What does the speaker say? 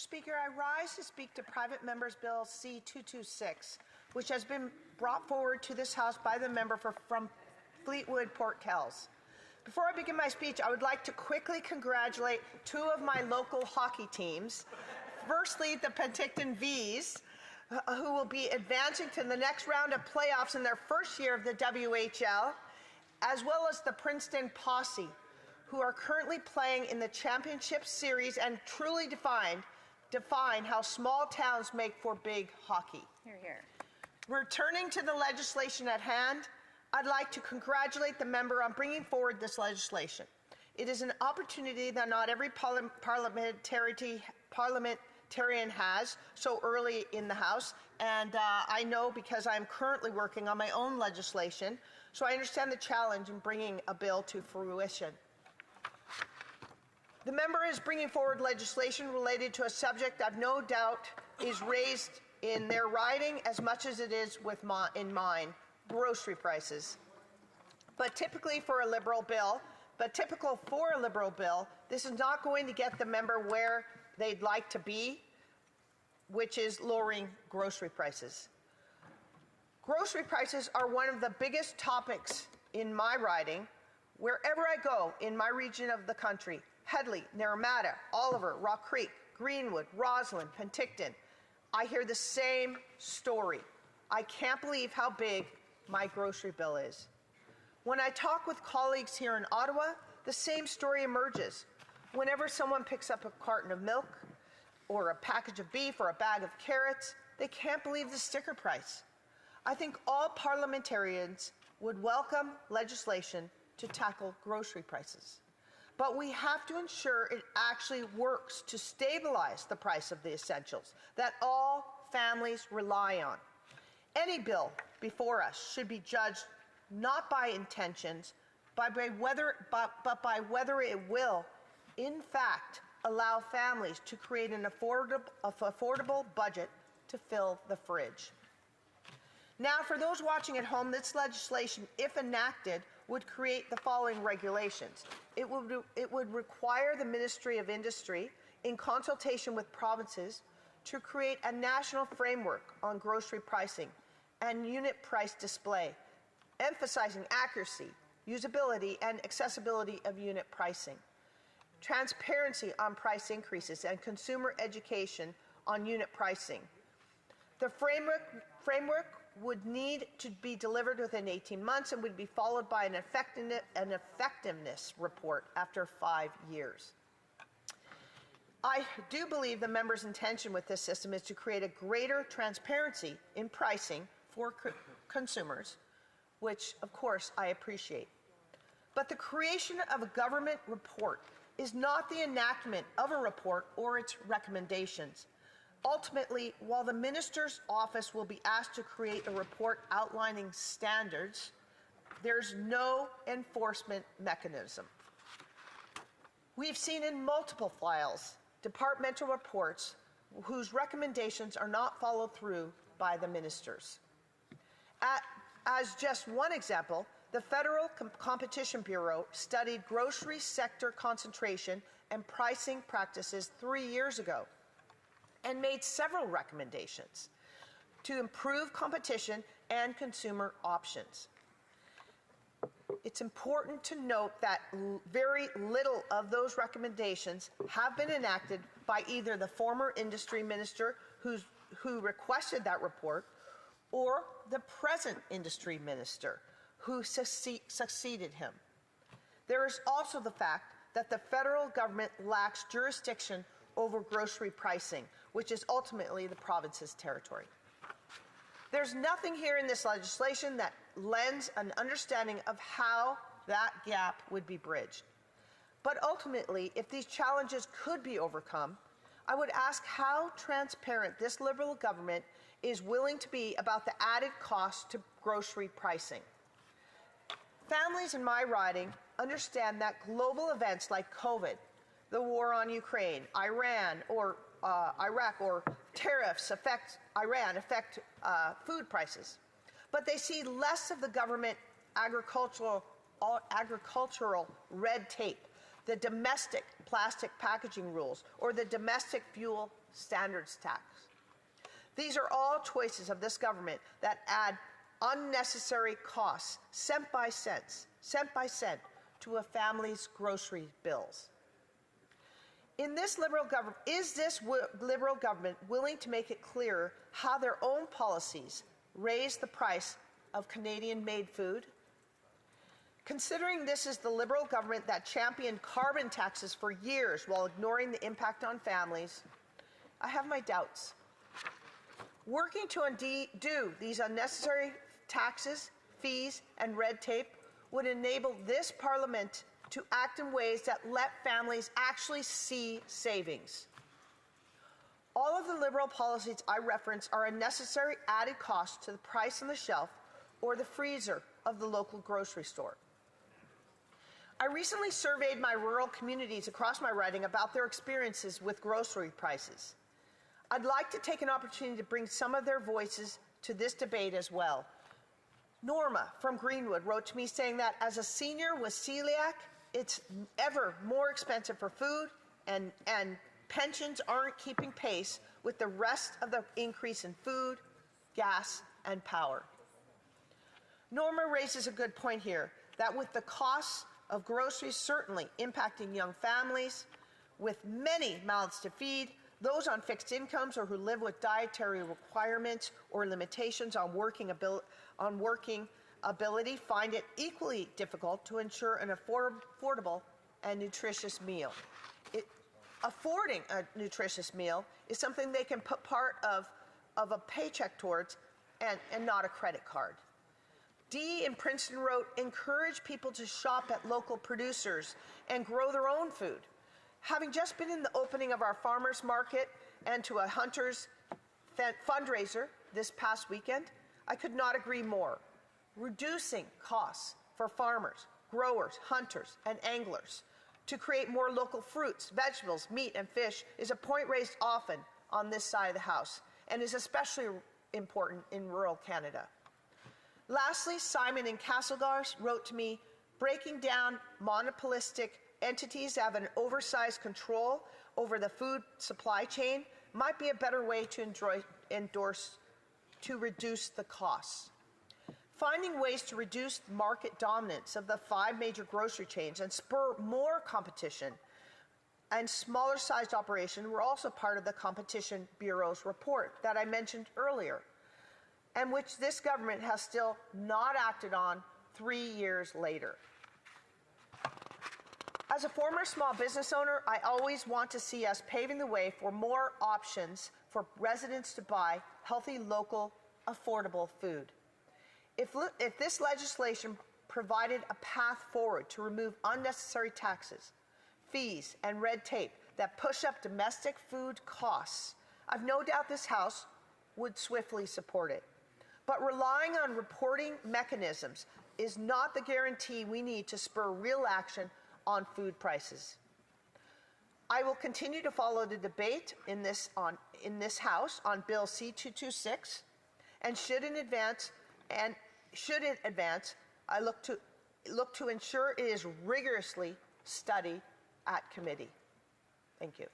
Speaker, I rise to speak to Private Members Bill C-226, which has been brought forward to this House by the member from Fleetwood, Port Kells. Before I begin my speech, I would like to quickly congratulate two of my local hockey teams. Firstly, the Penticton Vs, who will be advancing to the next round of playoffs in their first year of the WHL, as well as the Princeton Posse, who are currently playing in the championship series and truly define how small towns make for big hockey. Hear, hear. Returning to the legislation at hand, I'd like to congratulate the member on bringing forward this legislation. It is an opportunity that not every parliamentarian has so early in the House, and I know because I'm currently working on my own legislation, so I understand the challenge in bringing a bill to fruition. The member is bringing forward legislation related to a subject I've no doubt is raised in their riding as much as it is in mine, grocery prices. But typical for a Liberal bill, this is not going to get the member where they'd like to be, which is lowering grocery prices. Grocery prices are one of the biggest topics in my riding. Wherever I go in my region of the country, Headley, Naramata, Oliver, Rock Creek, Greenwood, Roslyn, Penticton, I hear the same story. I can't believe how big my grocery bill is. When I talk with colleagues here in Ottawa, the same story emerges. Whenever someone picks up a carton of milk or a package of beef or a bag of carrots, they can't believe the sticker price. I think all parliamentarians would welcome legislation to tackle grocery prices. But we have to ensure it actually works to stabilize the price of the essentials that all families rely on. Any bill before us should be judged not by intentions, but by whether it will, in fact, allow families to create an affordable budget to fill the fridge. Now, for those watching at home, this legislation, if enacted, would create the following regulations. It would require the Ministry of Industry, in consultation with provinces, to create a national framework on grocery pricing and unit price display, emphasizing accuracy, usability, and accessibility of unit pricing, transparency on price increases, and consumer education on unit pricing. The framework would need to be delivered within 18 months and would be followed by an effectiveness report after 5 years. I do believe the member's intention with this system is to create a greater transparency in pricing for consumers, which, of course, I appreciate. But the creation of a government report is not the enactment of a report or its recommendations. Ultimately, while the minister's office will be asked to create a report outlining standards, there's no enforcement mechanism. We've seen in multiple files departmental reports whose recommendations are not followed through by the ministers. As just one example, the Federal Competition Bureau studied grocery sector concentration and pricing practices 3 years ago and made several recommendations to improve competition and consumer options. It's important to note that very little of those recommendations have been enacted by either the former industry minister who requested that report or the present industry minister who succeeded him. There is also the fact that the federal government lacks jurisdiction over grocery pricing, which is ultimately the province's territory. There's nothing here in this legislation that lends an understanding of how that gap would be bridged. But ultimately, if these challenges could be overcome, I would ask how transparent this Liberal government is willing to be about the added cost to grocery pricing. Families in my riding understand that global events like COVID, the war on Ukraine, Iraq, or tariffs affect food prices. But they see less of the government agricultural red tape the domestic plastic packaging rules, or the domestic fuel standards tax. These are all choices of this government that add unnecessary costs, cent by cent, to a family's grocery bills. Is this Liberal government willing to make it clearer how their own policies raise the price of Canadian-made food? Considering this is the Liberal government that championed carbon taxes for years while ignoring the impact on families, I have my doubts. Working to undo these unnecessary taxes, fees, and red tape would enable this Parliament to act in ways that let families actually see savings. All of the Liberal policies I reference are a necessary added cost to the price on the shelf or the freezer of the local grocery store. I recently surveyed my rural communities across my riding about their experiences with grocery prices. I'd like to take an opportunity to bring some of their voices to this debate as well. Norma from Greenwood wrote to me saying that as a senior with celiac, it's ever more expensive for food and pensions aren't keeping pace with the rest of the increase in food, gas, and power. Norma raises a good point here, that with the costs of groceries certainly impacting young families, with many mouths to feed, those on fixed incomes or who live with dietary requirements or limitations on working ability find it equally difficult to ensure an affordable and nutritious meal. Affording a nutritious meal is something they can put part of a paycheck towards and not a credit card. Dee in Princeton wrote, encourage people to shop at local producers and grow their own food. Having just been in the opening of our farmers market and to a hunters fundraiser this past weekend, I could not agree more. Reducing costs for farmers, growers, hunters, and anglers to create more local fruits, vegetables, meat, and fish is a point raised often on this side of the House and is especially important in rural Canada. Lastly, Simon in Castlegars wrote to me, breaking down monopolistic entities that have an oversized control over the food supply chain might be a better way to reduce the costs. Finding ways to reduce market dominance of the 5 major grocery chains and spur more competition and smaller sized operations were also part of the Competition Bureau's report that I mentioned earlier, and which this government has still not acted on 3 years later. As a former small business owner, I always want to see us paving the way for more options for residents to buy healthy, local, affordable food. If this legislation provided a path forward to remove unnecessary taxes, fees, and red tape that push up domestic food costs, I've no doubt this House would swiftly support it. But relying on reporting mechanisms is not the guarantee we need to spur real action on food prices. I will continue to follow the debate in this House on Bill C-226, and should it advance, I look to ensure it is rigorously studied at committee. Thank you.